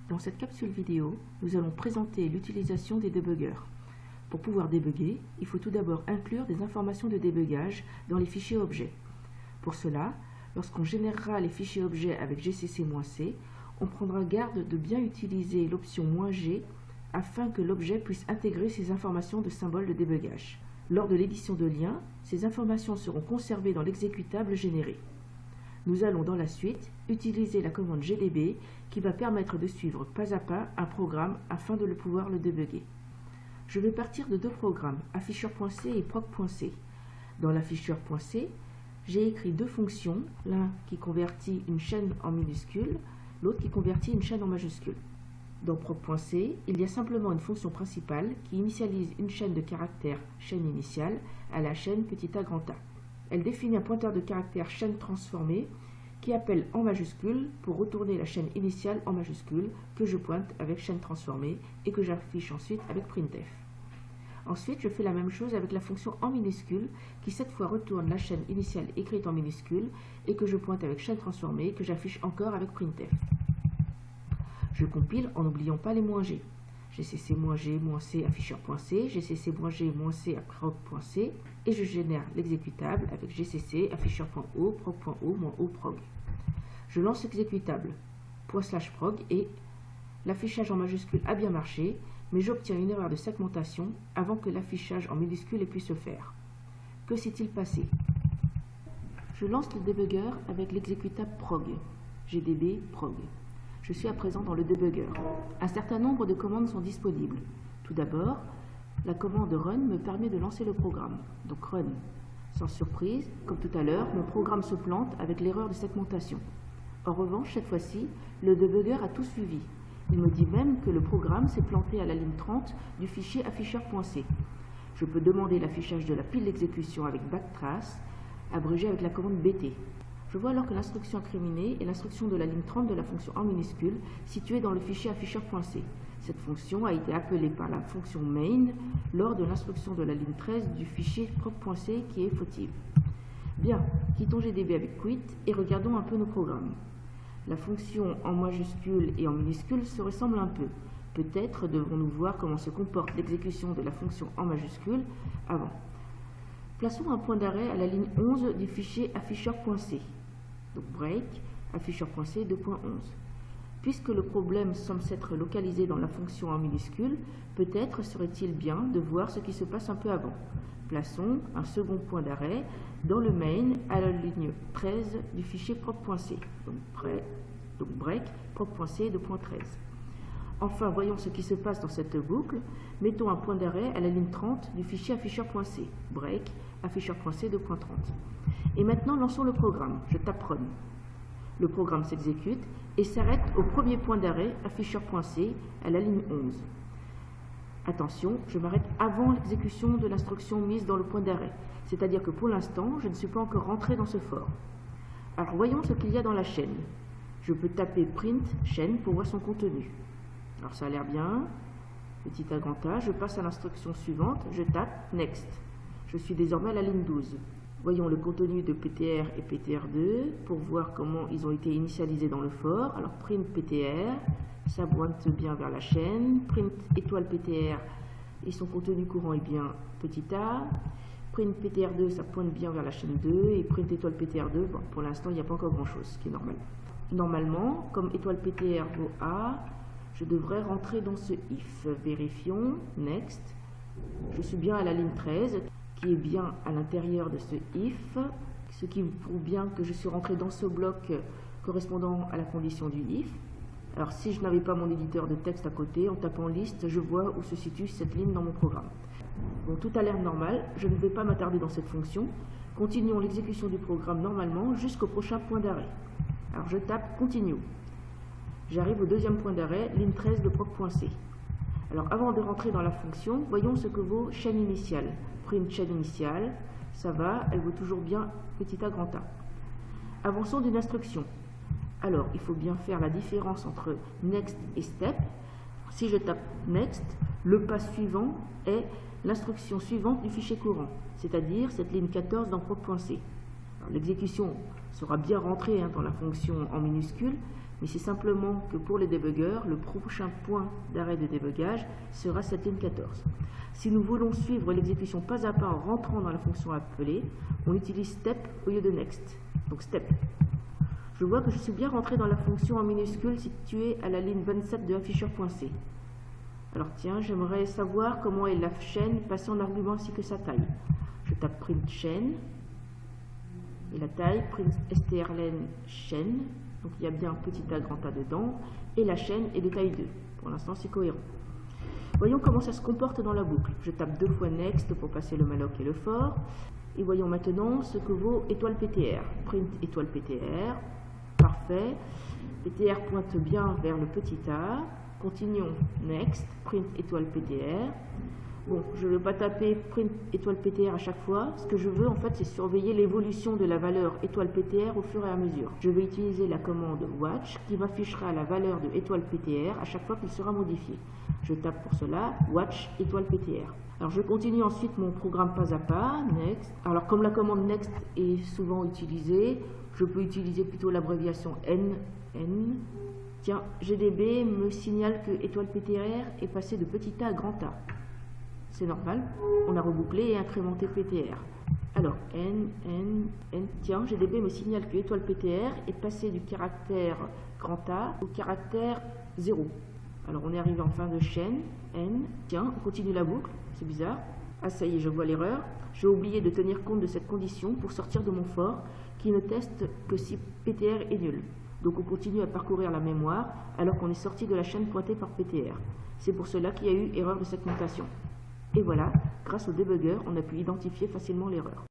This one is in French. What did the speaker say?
Dans cette capsule vidéo, nous allons présenter l'utilisation des débuggers. Pour pouvoir débugger, il faut tout d'abord inclure des informations de débugage dans les fichiers objets. Pour cela, lorsqu'on générera les fichiers objets avec gcc-c, on prendra garde de bien utiliser l'option "-g afin que l'objet puisse intégrer ces informations de symboles de débugage. Lors de l'édition de liens, ces informations seront conservées dans l'exécutable généré. Nous allons dans la suite utiliser la commande gdb qui va permettre de suivre pas à pas un programme afin de pouvoir le débugger. Je vais partir de deux programmes, afficheur.c et proc.c. Dans l'afficheur.c, j'ai écrit deux fonctions, l'un qui convertit une chaîne en minuscule, l'autre qui convertit une chaîne en majuscule. Dans proc.c, il y a simplement une fonction principale qui initialise une chaîne de caractères chaîne initiale à la chaîne petit a grand A. Elle définit un pointeur de caractère chaîne transformée qui appelle en majuscule pour retourner la chaîne initiale en majuscule que je pointe avec chaîne transformée et que j'affiche ensuite avec printf. Ensuite, je fais la même chose avec la fonction en minuscule qui cette fois retourne la chaîne initiale écrite en minuscule et que je pointe avec chaîne transformée que j'affiche encore avec printf. Je compile en n'oubliant pas les "-g. gcc-g-c afficheur.c, gcc-g-c proc.c et je génère l'exécutable avec gcc afficheur.o proc.o-o prog. Je lance l'exécutable /prog et l'affichage en majuscule a bien marché, mais j'obtiens une erreur de segmentation avant que l'affichage en minuscule ait pu se faire. Que s'est-il passé? Je lance le débugger avec l'exécutable prog, gdb prog. Je suis à présent dans le débugger. Un certain nombre de commandes sont disponibles. Tout d'abord, la commande run me permet de lancer le programme, donc run. Sans surprise, comme tout à l'heure, mon programme se plante avec l'erreur de segmentation. En revanche, cette fois-ci, le débugger a tout suivi. Il me dit même que le programme s'est planté à la ligne 30 du fichier afficheur.c. Je peux demander l'affichage de la pile d'exécution avec backtrace, abrégé avec la commande bt. Je vois alors que l'instruction incriminée est l'instruction de la ligne 30 de la fonction en minuscule située dans le fichier afficheur.c. Cette fonction a été appelée par la fonction main lors de l'instruction de la ligne 13 du fichier proc.c qui est fautive. Bien, quittons gdb avec quit et regardons un peu nos programmes. La fonction en majuscule et en minuscule se ressemble un peu. Peut-être devrons-nous voir comment se comporte l'exécution de la fonction en majuscule avant. Plaçons un point d'arrêt à la ligne 11 du fichier afficheur.c. Donc break, afficheur.c 2.11. Puisque le problème semble s'être localisé dans la fonction en minuscule, peut-être serait-il bien de voir ce qui se passe un peu avant. Plaçons un second point d'arrêt dans le main à la ligne 13 du fichier proc.c. Donc break, proc.c 2.13. Enfin, voyons ce qui se passe dans cette boucle. Mettons un point d'arrêt à la ligne 30 du fichier afficheur.c. Break, afficheur.c 2.30. Et maintenant, lançons le programme. Je tape run. Le programme s'exécute et s'arrête au premier point d'arrêt afficheur.c à la ligne 11. Attention, je m'arrête avant l'exécution de l'instruction mise dans le point d'arrêt. C'est-à-dire que pour l'instant, je ne suis pas encore rentré dans ce for. Alors voyons ce qu'il y a dans la chaîne. Je peux taper print chaîne pour voir son contenu. Alors ça a l'air bien. Petit a grand A, je passe à l'instruction suivante, je tape next. Je suis désormais à la ligne 12. Voyons le contenu de PTR et PTR2 pour voir comment ils ont été initialisés dans le for. Alors print PTR, ça pointe bien vers la chaîne. Print étoile PTR et son contenu courant est bien petit a. Print PTR2, ça pointe bien vers la chaîne 2. Et print étoile PTR2, bon, pour l'instant il n'y a pas encore grand chose, ce qui est normal. Normalement, comme étoile PTR vaut A, je devrais rentrer dans ce if. Vérifions, next. Je suis bien à la ligne 13, qui est bien à l'intérieur de ce if, ce qui prouve bien que je suis rentré dans ce bloc correspondant à la condition du if. Alors si je n'avais pas mon éditeur de texte à côté, en tapant liste, je vois où se situe cette ligne dans mon programme. Bon, tout a l'air normal, je ne vais pas m'attarder dans cette fonction. Continuons l'exécution du programme normalement jusqu'au prochain point d'arrêt. Alors je tape continue. J'arrive au deuxième point d'arrêt, ligne 13 de proc.c. Alors avant de rentrer dans la fonction, voyons ce que vaut chaîne initiale. Print chaîne initiale, ça va, elle vaut toujours bien petit a grand A. Avançons d'une instruction. Alors, il faut bien faire la différence entre next et step. Si je tape next, le pas suivant est l'instruction suivante du fichier courant, c'est-à-dire cette ligne 14 dans proc.c. L'exécution sera bien rentrée dans la fonction en minuscule, mais c'est simplement que pour les débuggeurs, le prochain point d'arrêt de débugage sera cette ligne 14. Si nous voulons suivre l'exécution pas à pas en rentrant dans la fonction appelée, on utilise step au lieu de next. Donc step. Je vois que je suis bien rentré dans la fonction en minuscule située à la ligne 27 de afficheur.c. Alors tiens, j'aimerais savoir comment est la chaîne passée en argument ainsi que sa taille. Je tape print chaîne et la taille, print strlen chaîne. Donc il y a bien un petit A grand A dedans et la chaîne est de taille 2. Pour l'instant c'est cohérent. Voyons comment ça se comporte dans la boucle. Je tape 2 fois next pour passer le malloc et le for. Et voyons maintenant ce que vaut étoile PTR. Print étoile PTR. Parfait. PTR pointe bien vers le petit A. Continuons. Next. Print étoile PTR. Bon, je ne veux pas taper print étoile PTR à chaque fois. Ce que je veux, en fait, c'est surveiller l'évolution de la valeur étoile PTR au fur et à mesure. Je vais utiliser la commande watch qui m'affichera la valeur de étoile PTR à chaque fois qu'il sera modifié. Je tape pour cela watch étoile PTR. Alors, je continue ensuite mon programme pas à pas. Next. Alors, comme la commande next est souvent utilisée, je peux utiliser plutôt l'abréviation N. Tiens, GDB me signale que étoile PTR est passé de petit A à grand A. C'est normal, on a rebouclé et incrémenté PTR. Alors, tiens, GDB me signale que étoile PTR est passé du caractère grand A au caractère 0. Alors, on est arrivé en fin de chaîne, tiens, on continue la boucle, c'est bizarre. Ah, ça y est, je vois l'erreur. J'ai oublié de tenir compte de cette condition pour sortir de mon for qui ne teste que si PTR est nul. Donc, on continue à parcourir la mémoire alors qu'on est sorti de la chaîne pointée par PTR. C'est pour cela qu'il y a eu erreur de segmentation. Et voilà, grâce au débugger, on a pu identifier facilement l'erreur.